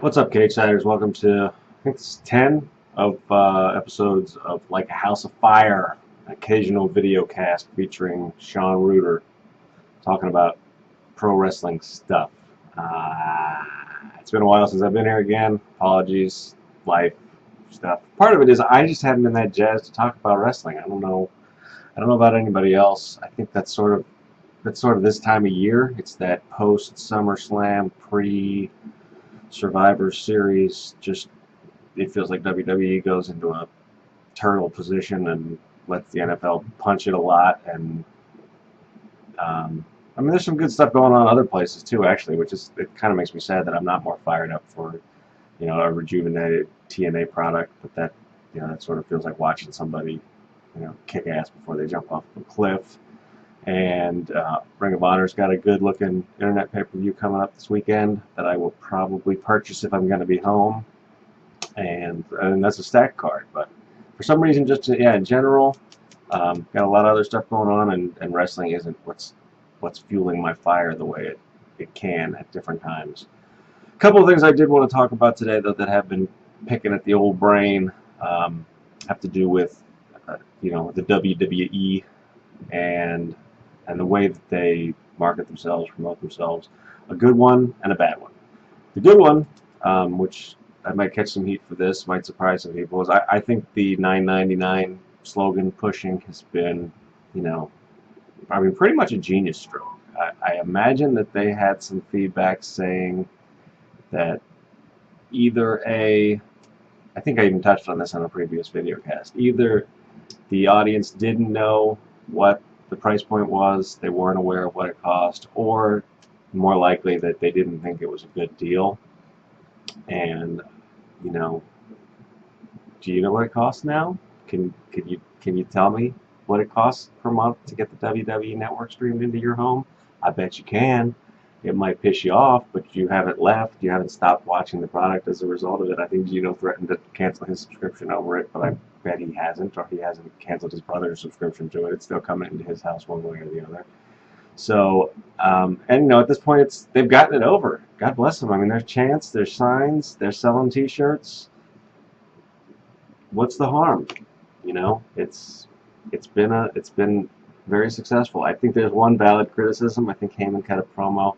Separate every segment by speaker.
Speaker 1: What's up, Cakesiders? Welcome to, I think it's 10 of episodes of Like a House of Fire, an occasional video cast featuring Sean Reuter talking about pro wrestling stuff. It's been a while since I've been here again. Apologies, life stuff. Part of it is I just haven't been that jazzed to talk about wrestling. I don't know. I don't know about anybody else. I think that's sort of this time of year. It's that post SummerSlam, pre Survivor Series. Just it feels like WWE goes into a turtle position and lets the NFL punch it a lot. And I mean, there's some good stuff going on other places too, actually, which is it kind of makes me sad that I'm not more fired up for a rejuvenated TNA product. But that sort of feels like watching somebody kick ass before they jump off a cliff. And Ring of Honor's got a good-looking internet pay-per-view coming up this weekend that I will probably purchase if I'm going to be home. And that's a stack card. But for some reason, just in general, got a lot of other stuff going on, and wrestling isn't what's fueling my fire the way it can at different times. A couple of things I did want to talk about today, though, that have been picking at the old brain, have to do with the WWE and the way that they market themselves, promote themselves. A good one and a bad one. The good one, which I might catch some heat for this, might surprise some people, is I think the $9.99 slogan pushing has been, pretty much a genius stroke. I imagine that they had some feedback saying that I think I even touched on this on a previous video cast, either the audience didn't know what the price point was, they weren't aware of what it cost, or more likely that they didn't think it was a good deal. And do you know what it costs now? Can you tell me what it costs per month to get the WWE Network streamed into your home? I bet you can. It might piss you off, but you haven't left. You haven't stopped watching the product as a result of it. I think Gino threatened to cancel his subscription over it, but I bet he hasn't, or he hasn't canceled his brother's subscription to it. It's still coming into his house one way or the other. So, and at this point, they've gotten it over. God bless them. I mean, there's chants, there's signs, they're selling T-shirts. What's the harm? It's been very successful. I think there's one valid criticism. I think Heyman cut a promo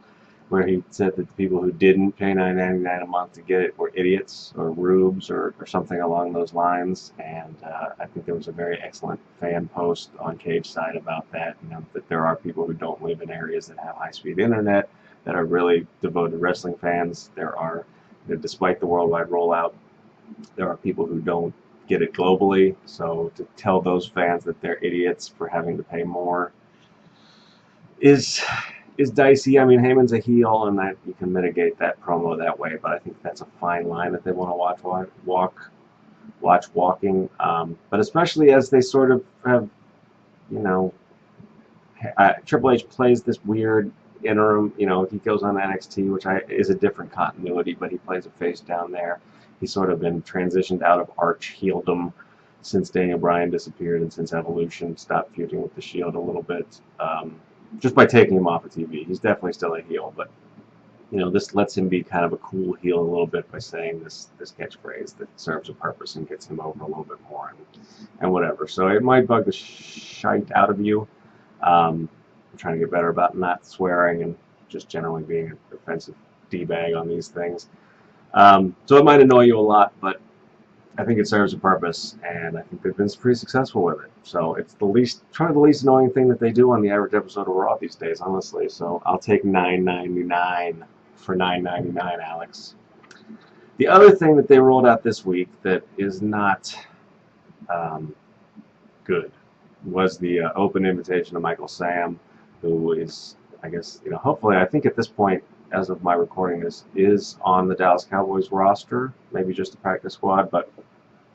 Speaker 1: where he said that the people who didn't pay $9.99 a month to get it were idiots or rubes or something along those lines. And I think there was a very excellent fan post on Cage Side about that. That there are people who don't live in areas that have high-speed internet that are really devoted wrestling fans. There are, despite the worldwide rollout, there are people who don't get it globally. So to tell those fans that they're idiots for having to pay more is dicey. I mean, Heyman's a heel, and that you can mitigate that promo that way. But I think that's a fine line that they want to watch walking. But especially as they sort of have, Triple H plays this weird interim. He goes on NXT, which is a different continuity, but he plays a face down there. He's sort of been transitioned out of arch heeldom since Daniel Bryan disappeared and since Evolution stopped feuding with the Shield a little bit. Just by taking him off of TV, he's definitely still a heel, but this lets him be kind of a cool heel a little bit by saying this catchphrase that serves a purpose and gets him over a little bit more and whatever. So it might bug the shite out of you. I'm trying to get better about not swearing and just generally being an offensive d-bag on these things. So it might annoy you a lot, but I think it serves a purpose, and I think they've been pretty successful with it. So it's the least annoying thing that they do on the average episode of Raw these days, honestly. So I'll take $9.99 for $9.99, Alex. The other thing that they rolled out this week that is not good was the open invitation to Michael Sam, who is, I guess, hopefully, I think at this point, as of my recording this, is on the Dallas Cowboys roster, maybe just a practice squad, but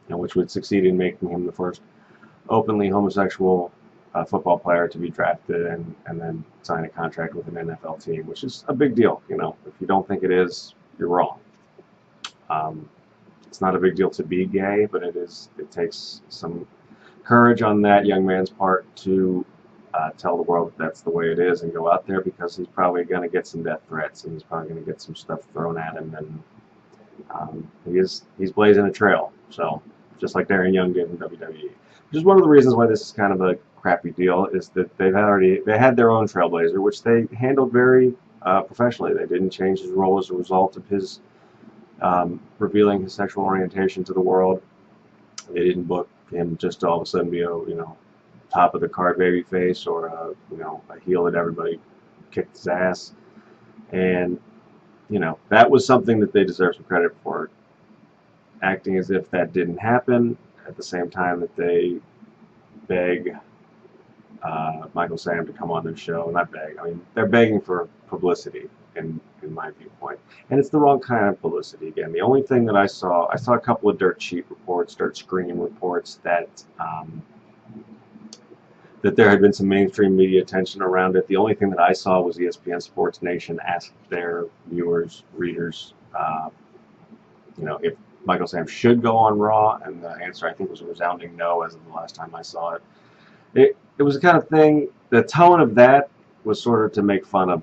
Speaker 1: which would succeed in making him the first openly homosexual football player to be drafted and then sign a contract with an NFL team, which is a big deal. If you don't think it is, you're wrong. It's not a big deal to be gay, but it takes some courage on that young man's part to tell the world that that's the way it is and go out there, because he's probably going to get some death threats and he's probably going to get some stuff thrown at him, and He's blazing a trail. So just like Darren Young did in WWE. Which is one of the reasons why this is kind of a crappy deal is that they had their own trailblazer, which they handled very professionally. They didn't change his role as a result of his revealing his sexual orientation to the world. They didn't book him just to all of a sudden be a top of the card baby face or a heel that everybody kicked his ass. And that was something that they deserve some credit for, acting as if that didn't happen at the same time that they beg Michael Sam to come on their show. Not beg, I mean, they're begging for publicity in my viewpoint. And it's the wrong kind of publicity. Again, the only thing that I saw a couple of dirt sheet reports, dirt screen reports that that there had been some mainstream media attention around it. The only thing that I saw was ESPN Sports Nation asked their viewers, readers, if Michael Sam should go on Raw, and the answer I think was a resounding no as of the last time I saw it. It was the kind of thing, the tone of that was sort of to make fun of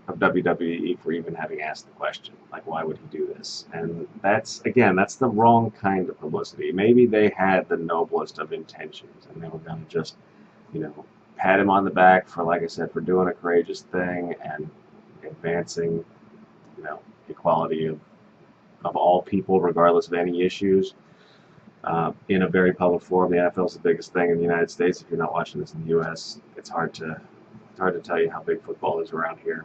Speaker 1: WWE for even having asked the question, like, why would he do this? And that's the wrong kind of publicity. Maybe they had the noblest of intentions, and they were going to just, pat him on the back for, like I said, for doing a courageous thing and advancing, equality of all people, regardless of any issues. In a very public forum. The NFL is the biggest thing in the United States. If you're not watching this in the U.S., it's hard to tell you how big football is around here.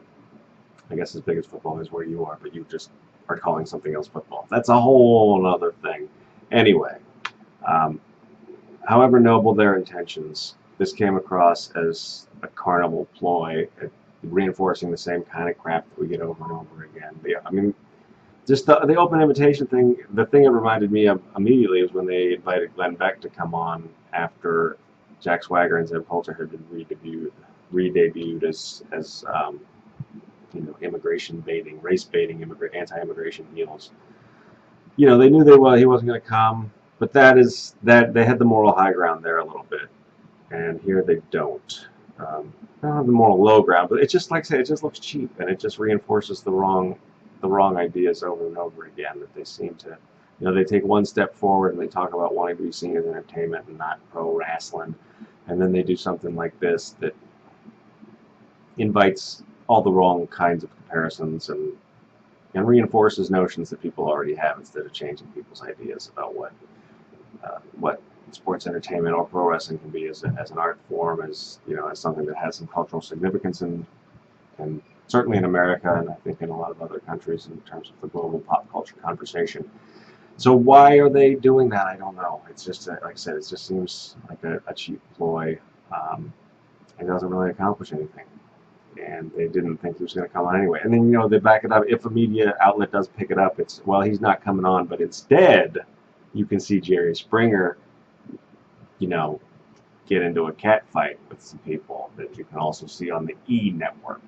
Speaker 1: I guess as big as football is where you are, but you just are calling something else football. That's a whole other thing. Anyway, however noble their intentions, this came across as a carnival ploy, reinforcing the same kind of crap that we get over and over again. Just the open invitation thing, the thing it reminded me of immediately is when they invited Glenn Beck to come on after Jack Swagger and Zeb Coulter had been re-debuted as immigration baiting, race baiting, anti-immigration heels. They knew he wasn't going to come, but that they had the moral high ground there a little bit, and here they don't. They don't have the moral low ground, but it just, like I say, it just looks cheap, and it just reinforces the wrong ideas over and over again, that they seem to, they take one step forward and they talk about wanting to be seen as entertainment and not pro wrestling, and then they do something like this that invites all the wrong kinds of comparisons and reinforces notions that people already have instead of changing people's ideas about what sports entertainment or pro wrestling can be as an art form, as something that has some cultural significance and certainly in America, and I think in a lot of other countries in terms of the global pop culture conversation. So why are they doing that? I don't know. It's just, like I said, it just seems like a cheap ploy. It doesn't really accomplish anything. And they didn't think he was going to come on anyway. And then, they back it up. If a media outlet does pick it up, it's, well, he's not coming on, but instead, you can see Jerry Springer, get into a cat fight with some people that you can also see on the E! Network.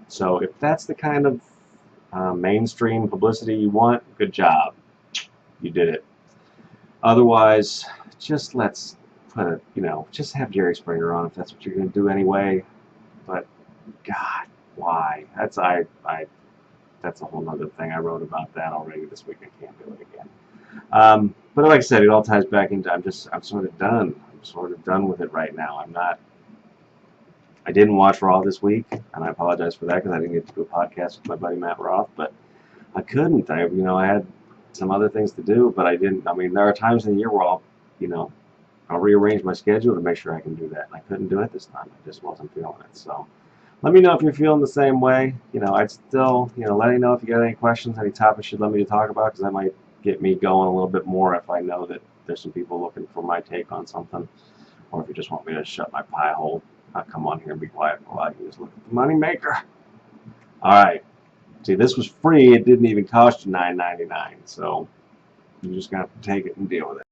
Speaker 1: So if that's the kind of mainstream publicity you want, good job. You did it. Otherwise, just let's put just have Jerry Springer on if that's what you're going to do anyway. But God, why? That's a whole other thing. I wrote about that already this week. I can't do it again. But like I said, it all ties back into I'm sort of done. I'm sort of done with it right now. I didn't watch Raw this week, and I apologize for that because I didn't get to do a podcast with my buddy Matt Roth, but I couldn't. I had some other things to do, but I didn't. There are times in the year where I'll rearrange my schedule to make sure I can do that, and I couldn't do it this time. I just wasn't feeling it. So let me know if you're feeling the same way. I'd still, let me know if you got any questions, any topics you'd let me to talk about, because that might get me going a little bit more if I know that there's some people looking for my take on something, or if you just want me to shut my pie hole. I'll come on here and be quiet for a while. You can just look at the money maker. All right. See, this was free. It didn't even cost you $9.99. So you just got to take it and deal with it.